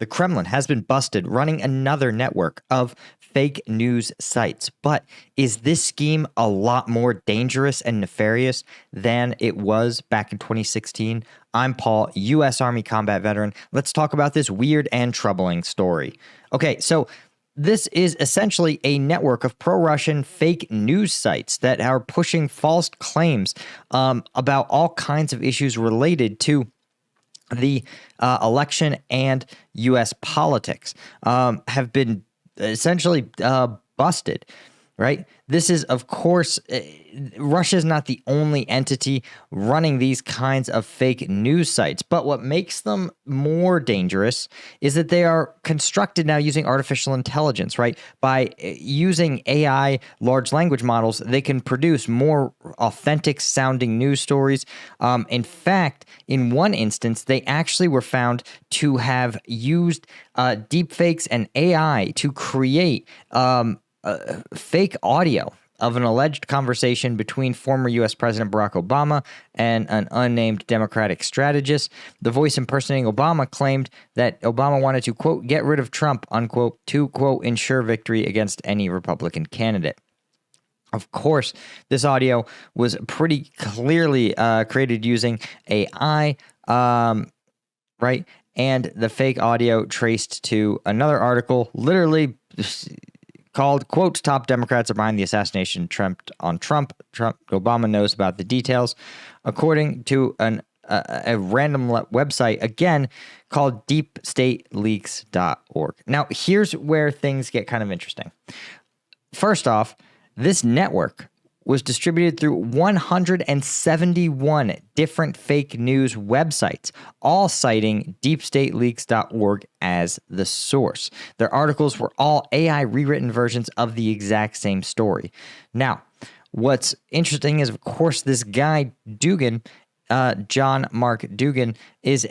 The Kremlin has been busted running another network of fake news sites. But is this scheme a lot more dangerous and nefarious than it was back in 2016? I'm Paul, U.S. Army combat veteran. Let's talk about this weird and troubling story. Okay, so this is essentially a network of pro-Russian fake news sites that are pushing false claims about all kinds of issues related to the election and U.S. politics, have been essentially busted, right? This is, of course, Russia is not the only entity running these kinds of fake news sites, but what makes them more dangerous is that they are constructed now using artificial intelligence, right? By using AI large language models, they can produce more authentic sounding news stories. In fact, in one instance, they actually were found to have used deepfakes and AI to create fake audio of an alleged conversation between former U.S. President Barack Obama and an unnamed Democratic strategist. The voice impersonating Obama claimed that Obama wanted to, quote, get rid of Trump, unquote, to, quote, ensure victory against any Republican candidate. Of course, this audio was pretty clearly created using AI, right? And the fake audio traced to another article, literally called, quote, top Democrats are behind the assassination attempt on Trump. Obama knows about the details. According to a random website, again, called deepstateleaks.org. Now, here's where things get kind of interesting. First off, this network was distributed through 171 different fake news websites, all citing deepstateleaks.org as the source. Their articles were all AI rewritten versions of the exact same story. Now, what's interesting is, of course, this guy, Dugin, John Mark Dugin, is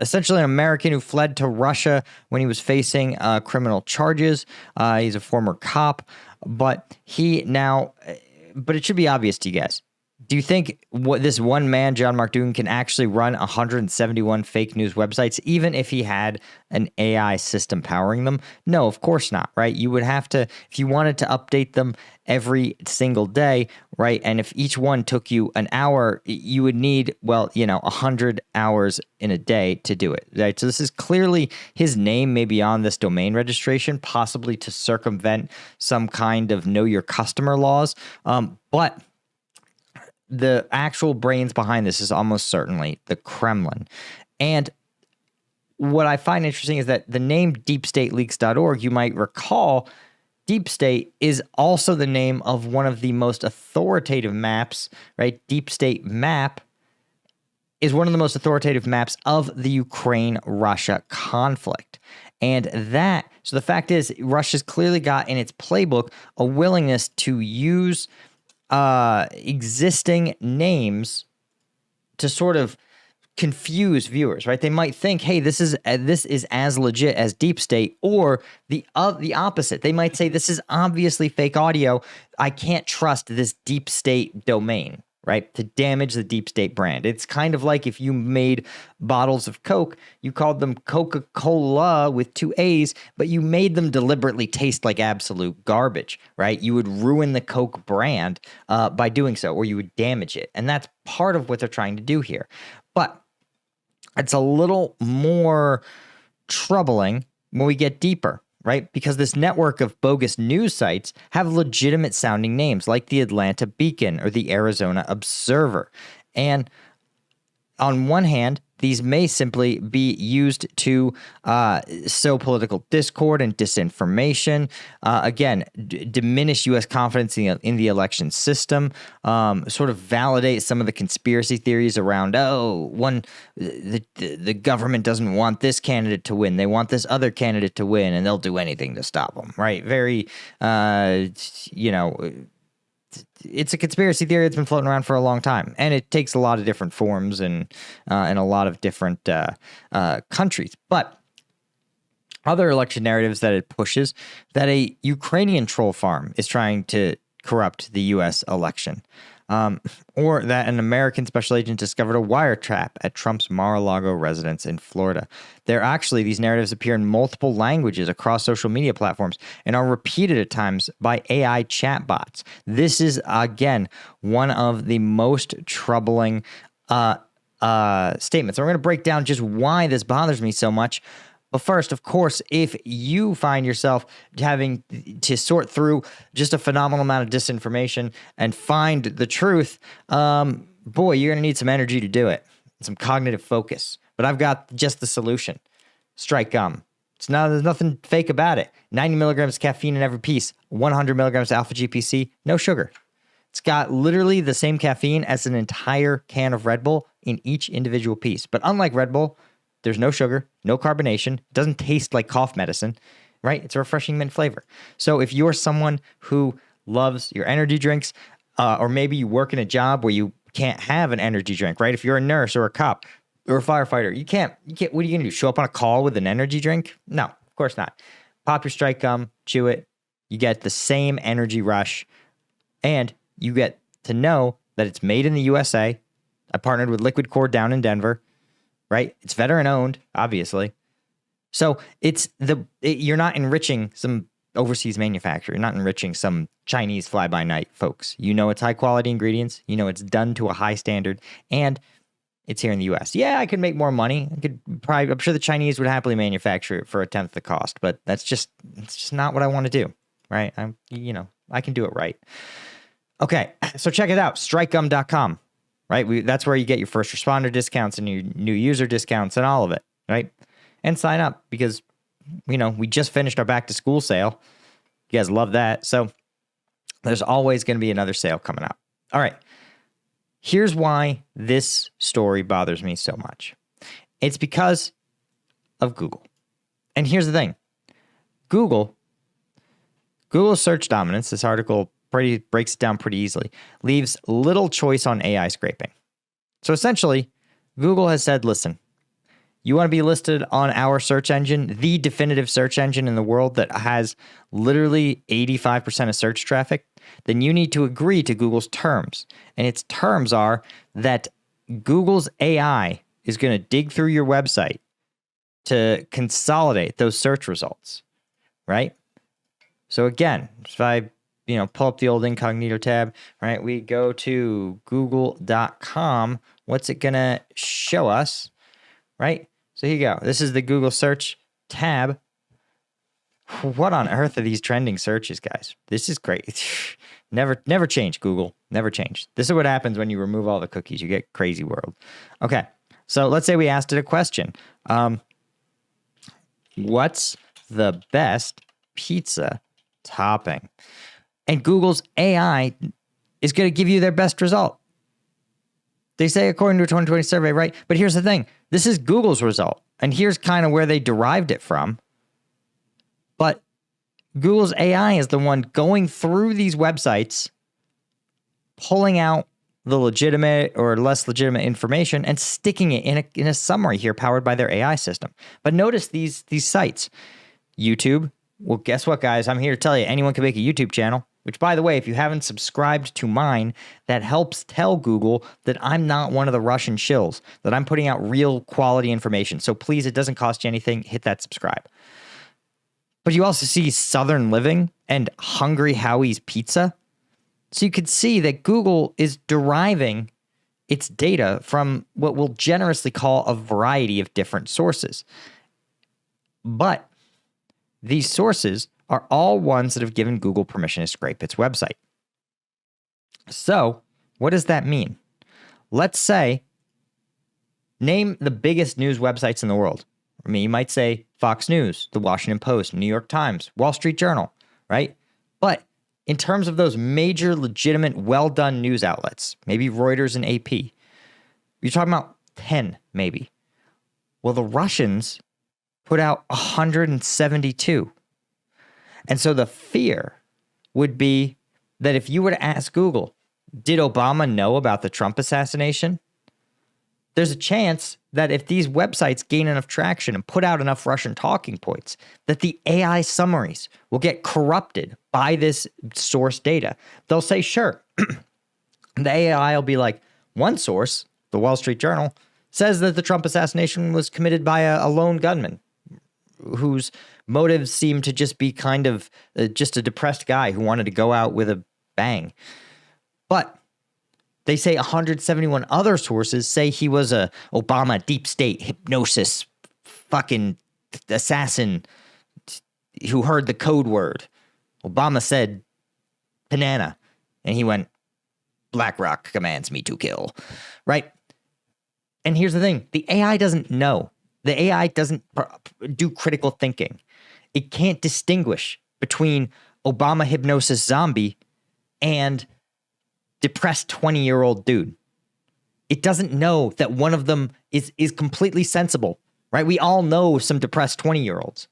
essentially an American who fled to Russia when he was facing criminal charges. He's a former cop. But it should be obvious to you guys. Do you think what this one man, John Mark Dugin, can actually run 171 fake news websites, even if he had an AI system powering them? No, of course not, right? You would have to, if you wanted to update them every single day, right? And if each one took you an hour, you would need, 100 hours in a day to do it, right? So this is clearly his name may be on this domain registration, possibly to circumvent some kind of know your customer laws. But the actual brains behind this is almost certainly the Kremlin. And what I find interesting is that the name deepstateleaks.org, you might recall, Deep State is also the name of one of the most authoritative maps, right? Deep State map is one of the most authoritative maps of the Ukraine-Russia conflict. And so the fact is, Russia's clearly got in its playbook a willingness to use existing names to sort of confuse viewers, right? They might think, hey, this is as legit as Deep State, or the opposite. They might say, this is obviously fake audio. I can't trust this Deep State domain, right? To damage the Deep State brand. It's kind of like if you made bottles of Coke, you called them Coca-Cola with 2 A's, but you made them deliberately taste like absolute garbage, right? You would ruin the Coke brand by doing so, or you would damage it. And that's part of what they're trying to do here. But it's a little more troubling when we get deeper, right? Because this network of bogus news sites have legitimate sounding names like the Atlanta Beacon or the Arizona Observer. And on one hand, these may simply be used to sow political discord and disinformation. Again, diminish U.S. confidence in the election system. Sort of validate some of the conspiracy theories around, the government doesn't want this candidate to win. They want this other candidate to win, and they'll do anything to stop them, right? Very, it's a conspiracy theory that's been floating around for a long time, and it takes a lot of different forms and in a lot of different countries. But other election narratives that it pushes, that a Ukrainian troll farm is trying to corrupt the U.S. election. or that an American special agent discovered a wiretap at Trump's Mar-a-Lago residence in Florida. These narratives appear in multiple languages across social media platforms and are repeated at times by AI chatbots. This is, again, one of the most troubling statements. We're going to break down just why this bothers me so much. But first, of course, if you find yourself having to sort through just a phenomenal amount of disinformation and find the truth, boy, you're going to need some energy to do it, some cognitive focus. But I've got just the solution. Strike gum. There's nothing fake about it. 90 milligrams of caffeine in every piece, 100 milligrams of alpha GPC, no sugar. It's got literally the same caffeine as an entire can of Red Bull in each individual piece. But unlike Red Bull, there's no sugar, no carbonation. It doesn't taste like cough medicine, right? It's a refreshing mint flavor. So if you're someone who loves your energy drinks, or maybe you work in a job where you can't have an energy drink, right? If you're a nurse or a cop or a firefighter, you can't, what are you going to do? Show up on a call with an energy drink? No, of course not. Pop your strike gum, chew it. You get the same energy rush, and you get to know that it's made in the USA. I partnered with Liquid Core down in Denver. Right? It's veteran owned, obviously. So you're not enriching some overseas manufacturer. You're not enriching some Chinese fly-by-night folks. You know it's high-quality ingredients. You know it's done to a high standard. And it's here in the U.S. Yeah, I could make more money. I'm sure the Chinese would happily manufacture it for a tenth the cost. But it's just not what I want to do. Right? I can do it right. Okay, so check it out. StrikeGum.com. Right? That's where you get your first responder discounts and your new user discounts and all of it, right? And sign up because, we just finished our back to school sale. You guys love that. So there's always going to be another sale coming up. All right. Here's why this story bothers me so much. It's because of Google. And here's the thing. Google's search dominance, this article breaks it down pretty easily, leaves little choice on AI scraping. So essentially, Google has said, listen, you want to be listed on our search engine, the definitive search engine in the world that has literally 85% of search traffic, then you need to agree to Google's terms. And its terms are that Google's AI is going to dig through your website to consolidate those search results, right? So again, if I pull up the old incognito tab, right? We go to google.com. What's it going to show us, right? So here you go. This is the Google search tab. What on earth are these trending searches, guys? This is great. Never change, Google. Never change. This is what happens when you remove all the cookies. You get crazy world. Okay. So let's say we asked it a question. What's the best pizza topping? And Google's AI is going to give you their best result. They say according to a 2020 survey, right? But here's the thing. This is Google's result. And here's kind of where they derived it from. But Google's AI is the one going through these websites, pulling out the legitimate or less legitimate information and sticking it in a summary here powered by their AI system. But notice these sites. YouTube. Well, guess what, guys? I'm here to tell you, anyone can make a YouTube channel. Which, by the way, if you haven't subscribed to mine, that helps tell Google that I'm not one of the Russian shills, that I'm putting out real quality information. So please, it doesn't cost you anything. Hit that subscribe. But you also see Southern Living and Hungry Howie's Pizza. So you could see that Google is deriving its data from what we'll generously call a variety of different sources. But these sources are all ones that have given Google permission to scrape its website. So, what does that mean? Let's say, name the biggest news websites in the world. I mean, you might say Fox News, The Washington Post, New York Times, Wall Street Journal, right? But in terms of those major, legitimate, well-done news outlets, maybe Reuters and AP, you're talking about 10, maybe. Well, the Russians put out 172. And so the fear would be that if you were to ask Google, did Obama know about the Trump assassination? There's a chance that if these websites gain enough traction and put out enough Russian talking points, that the AI summaries will get corrupted by this source data. They'll say, sure, The AI will be like, one source, the Wall Street Journal, says that the Trump assassination was committed by a lone gunman whose motives seem to just be kind of just a depressed guy who wanted to go out with a bang. But they say 171 other sources say he was a Obama deep state hypnosis fucking assassin who heard the code word. Obama said banana, and he went, BlackRock commands me to kill, right? And here's the thing. The AI doesn't know. The AI doesn't do critical thinking. It can't distinguish between Obama hypnosis zombie and depressed 20-year-old dude. It doesn't know that one of them is completely sensible, right? We all know some depressed 20-year-olds.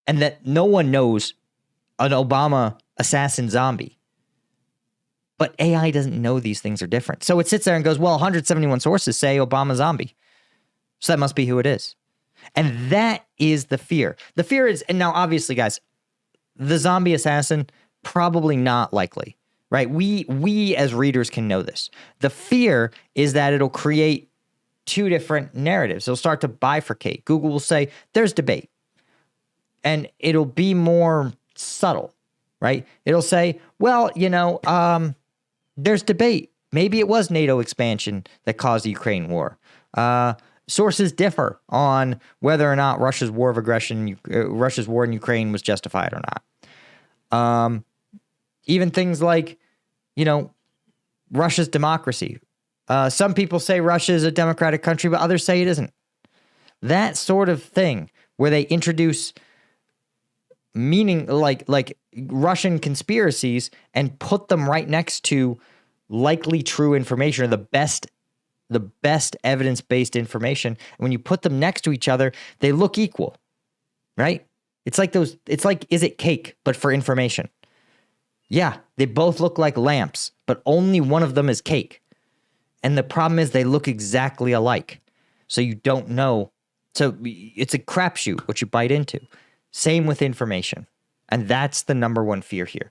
And that no one knows an Obama assassin zombie. But AI doesn't know these things are different. So it sits there and goes, well, 171 sources say Obama zombie. So that must be who it is. And that is the fear. The fear is, and now obviously, guys, the zombie assassin, probably not likely, right? We as readers can know this. The fear is that it'll create two different narratives. It'll start to bifurcate. Google will say, there's debate. And it'll be more subtle, right? It'll say, well, there's debate. Maybe it was NATO expansion that caused the Ukraine war. Sources differ on whether or not Russia's war in Ukraine was justified or not. Even things like, Russia's democracy. Some people say Russia is a democratic country, but others say it isn't. That sort of thing where they introduce meaning like Russian conspiracies and put them right next to likely true information or the best evidence-based information. And when you put them next to each other, they look equal, right? It's like is it cake, but for information? Yeah, they both look like lamps, but only one of them is cake. And the problem is they look exactly alike. So you don't know. So it's a crapshoot what you bite into. Same with information. And that's the number one fear here.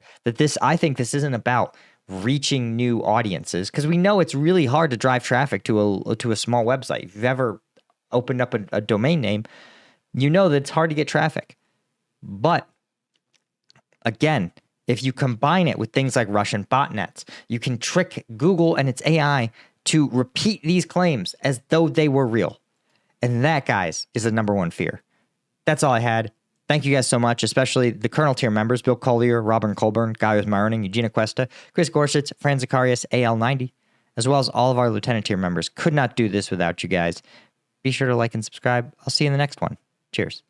I think this isn't about reaching new audiences, because we know it's really hard to drive traffic to a small website. If you've ever opened up a domain name, you know that it's hard to get traffic. But again, if you combine it with things like Russian botnets, you can trick Google and its AI to repeat these claims as though they were real. And that, guys, is the number one fear. That's all I had. Thank you guys so much, especially the Colonel tier members, Bill Collier, Robin Colburn, Gaius Myroning, Eugenia Cuesta, Chris Gorsuch, Fran Zacharias, AL90, as well as all of our Lieutenant tier members. Could not do this without you guys. Be sure to like and subscribe. I'll see you in the next one. Cheers.